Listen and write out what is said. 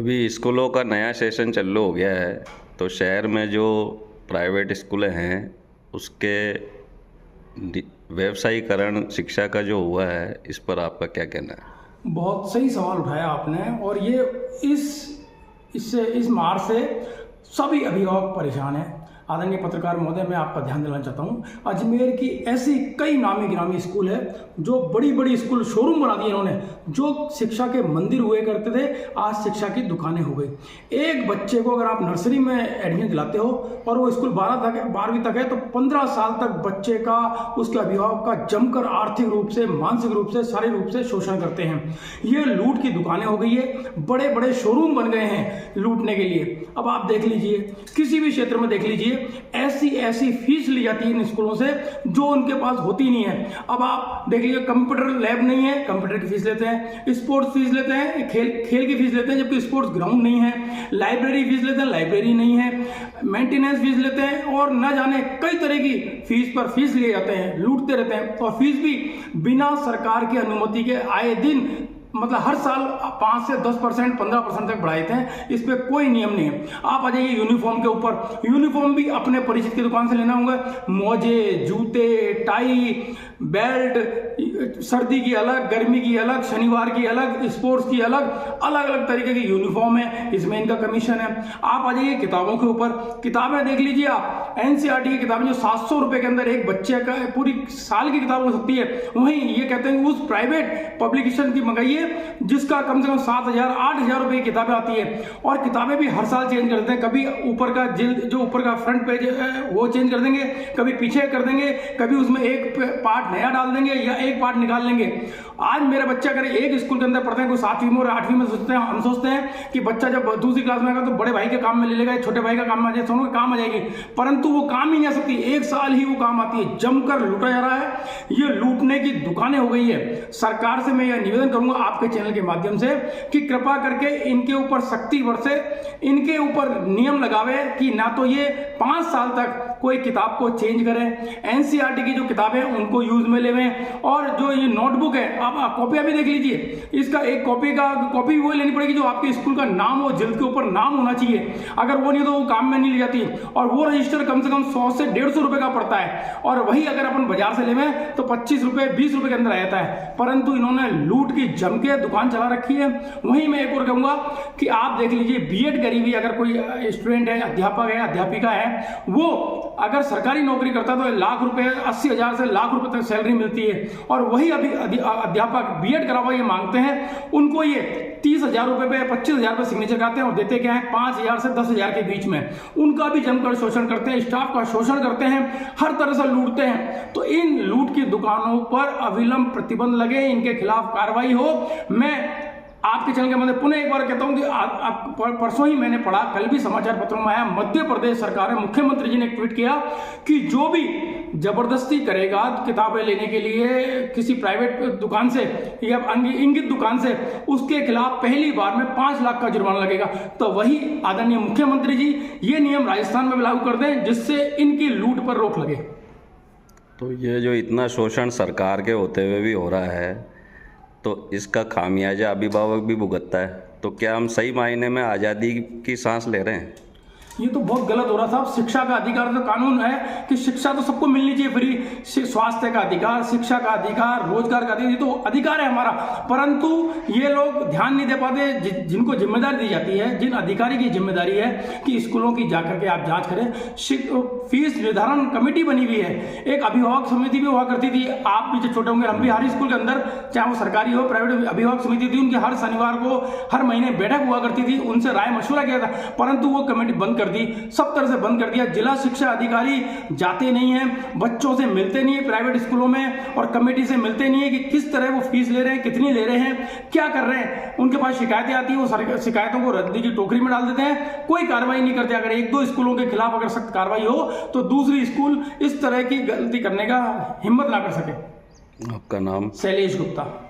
अभी स्कूलों का नया सेशन चालू हो गया है, तो शहर में जो प्राइवेट स्कूलें हैं उसके व्यवसायीकरण शिक्षा का जो हुआ है, इस पर आपका क्या कहना है? बहुत सही सवाल उठाया आपने। और ये इस मार से सभी अभिभावक परेशान हैं। आदरणीय पत्रकार महोदय, मैं आपका ध्यान दिलाना चाहता हूँ, अजमेर की ऐसी कई नामी गिरामी स्कूल है जो बड़ी बड़ी स्कूल शोरूम बना दिए इन्होंने। जो शिक्षा के मंदिर हुए करते थे, आज शिक्षा की दुकानें हो गई। एक बच्चे को अगर आप नर्सरी में एडमिशन दिलाते हो और वो स्कूल 12वीं तक है, तो 15 साल तक बच्चे का, उसके अभिभावक का जमकर आर्थिक रूप से, मानसिक रूप से, शारीरिक रूप से शोषण करते हैं। ये लूट की दुकानें हो गई है, बड़े बड़े शोरूम बन गए हैं लूटने के लिए। अब आप देख लीजिए, किसी भी क्षेत्र में देख लीजिए, ऐसी फीस ली जाती है इन स्कूलों से जो उनके पास होती नहीं है। अब आप देख लीजिए, कंप्यूटर लैब नहीं है, कंप्यूटर की फीस लेते हैं, स्पोर्ट्स फीस लेते हैं, खेल की फीस लेते हैं, जबकि स्पोर्ट्स ग्राउंड नहीं है। लाइब्रेरी फीस लेते हैं, लाइब्रेरी नहीं है। मेंटेनेंस फीस लेते हैं, और न जाने कई तरह की फीस पर फीस लिए जाते हैं, लूटते रहते हैं। और फीस भी बिना सरकार की अनुमति के आए दिन, मतलब हर साल 5 से 10%, 15% तक बढ़ाए थे। इस पे कोई नियम नहीं है। आप आ जाइए यूनिफॉर्म के ऊपर, यूनिफॉर्म भी अपने परिचित की दुकान से लेना होगा। मोजे, जूते, टाई, बेल्ट, सर्दी की अलग, गर्मी की अलग, शनिवार की अलग, स्पोर्ट्स की अलग, अलग अलग तरीके की यूनिफॉर्म है, इसमें इनका कमीशन है। आप आ जाइए किताबों के ऊपर, किताबें देख लीजिए आप, एनसीईआरटी की किताबें जो 700 रुपए के अंदर एक बच्चे का पूरी साल की किताब हो सकती है, वहीं ये कहते हैं उस प्राइवेट पब्लिकेशन की मंगाइए जिसका कम से कम 7,000, 8,000 रुपए की किताबें आती है। और किताबें भी हर साल चेंज कर देते हैं। कभी ऊपर का जो ऊपर का फ्रंट पेज है वो चेंज कर देंगे, कभी पीछे कर देंगे, कभी उसमें एक पार्ट नया डाल देंगे या एक पार्ट निकाल लेंगे। आज मेरे बच्चे अगर एक स्कूल के अंदर पढ़ते हैं, कोई 7वीं में और 8वीं में, हम सोचते हैं कि बच्चा जब दूसरी क्लास में आएगा तो बड़े भाई के काम में ले लेगा, छोटे भाई का काम में आ जाए, दोनों के काम आ जाएगी। परंतु वो काम ही नहीं आ सकती, एक साल ही वो काम आती है। जमकर लूटा जा रहा है, ये लूटने की दुकानें हो गई है। सरकार से मैं यह निवेदन करूंगा आपके चैनल के माध्यम से कि कृपा करके इनके ऊपर सख्ती बरसे, इनके ऊपर नियम लगावे कि ना तो ये 5 साल तक कोई किताब को चेंज करें, एनसीईआरटी की जो किताबें उनको यूज में लेवें। और जो ये नोटबुक है, आप कॉपियां भी देख लीजिए, इसका एक कॉपी वो लेनी पड़ेगी जो आपके स्कूल का नाम हो, जिल्द के ऊपर नाम होना चाहिए। अगर वो नहीं तो वो काम में नहीं ली जाती। और वो रजिस्टर कम से कम 100 से 150 रुपए का पड़ता है, और वही अगर अपन बाजार से लेवें तो 25 रुपए, 20 रुपए के अंदर आ जाता है। परंतु इन्होंने लूट की जम के दुकान चला रखी है। वहीं मैं एक और कहूंगा कि आप देख लीजिए, बीएड करी हुई अगर कोई स्टूडेंट है, अध्यापक है, अध्यापिका है, वो अगर सरकारी नौकरी करता है तो लाख रुपए, 80,000 से लाख रुपए तक सैलरी मिलती है। और वही अभी अध्यापक बीएड करा हुआ ये मांगते हैं, उनको ये 30,000 रुपए पे, 25,000 पे सिग्नेचर कराते हैं और देते क्या है 5,000 से 10,000 के बीच में। उनका भी जमकर शोषण करते हैं, स्टाफ का शोषण करते हैं, हर तरह से लूटते हैं। तो इन लूट की दुकानों पर अविलंब प्रतिबंध लगे, इनके खिलाफ कार्रवाई हो। मैं आपके चैनल के मध्य पुनः एक बार कहता हूं कि परसों ही मैंने पढ़ा, कल भी समाचार पत्रों में आया, मध्य प्रदेश सरकार है, मुख्यमंत्री जी ने एक ट्वीट किया कि जो भी जबरदस्ती करेगा किताबें लेने के लिए किसी प्राइवेट दुकान से या इंगित दुकान से, उसके खिलाफ पहली बार में 5 लाख का जुर्माना लगेगा। तो वही आदरणीय मुख्यमंत्री जी ये नियम राजस्थान में भी लागू कर दें, जिससे इनकी लूट पर रोक लगे। तो ये जो इतना शोषण सरकार के होते हुए भी हो रहा है, तो इसका खामियाजा अभिभावक भी भुगतता है। तो क्या हम सही मायने में आज़ादी की सांस ले रहे हैं? ये तो बहुत गलत हो रहा था। शिक्षा का अधिकार तो कानून है कि शिक्षा तो सबको मिलनी चाहिए फ्री। स्वास्थ्य का अधिकार, शिक्षा का अधिकार, रोजगार का अधिकार, ये तो अधिकार है हमारा। परंतु ये लोग ध्यान नहीं दे पाते। जिनको जिम्मेदारी दी जाती है, जिन अधिकारी की जिम्मेदारी है कि स्कूलों की जाकर के आप जांच करें। फीस निर्धारण कमेटी बनी हुई है, एक अभिभावक समिति भी हुआ करती थी। आप भी जो छोटे होंगे, हम भी हर स्कूल के अंदर, चाहे वो सरकारी हो प्राइवेट, अभिभावक समिति थी। उनकी हर शनिवार को, हर महीने बैठक हुआ करती थी, उनसे राय मशवरा किया था। परंतु वो कमेटी बंद कर दी, सब तरह से बंद कर दिया। जिला शिक्षा अधिकारी जाते नहीं है, बच्चों से मिलते नहीं है प्राइवेट स्कूलों में, और कमेटी से मिलते नहीं है कि किस तरह वो फीस ले रहे हैं, कितनी ले रहे हैं, क्या कर रहे हैं। उनके पास शिकायतें आती है, वो शिकायतों को रद्दी की टोकरी में डाल देते हैं, कोई कार्रवाई नहीं करते। अगर 1-2 स्कूलों के खिलाफ अगर सख्त कार्रवाई हो तो दूसरी स्कूल इस तरह की गलती करने का हिम्मत ना कर सके। आपका नाम? शैलेश गुप्ता।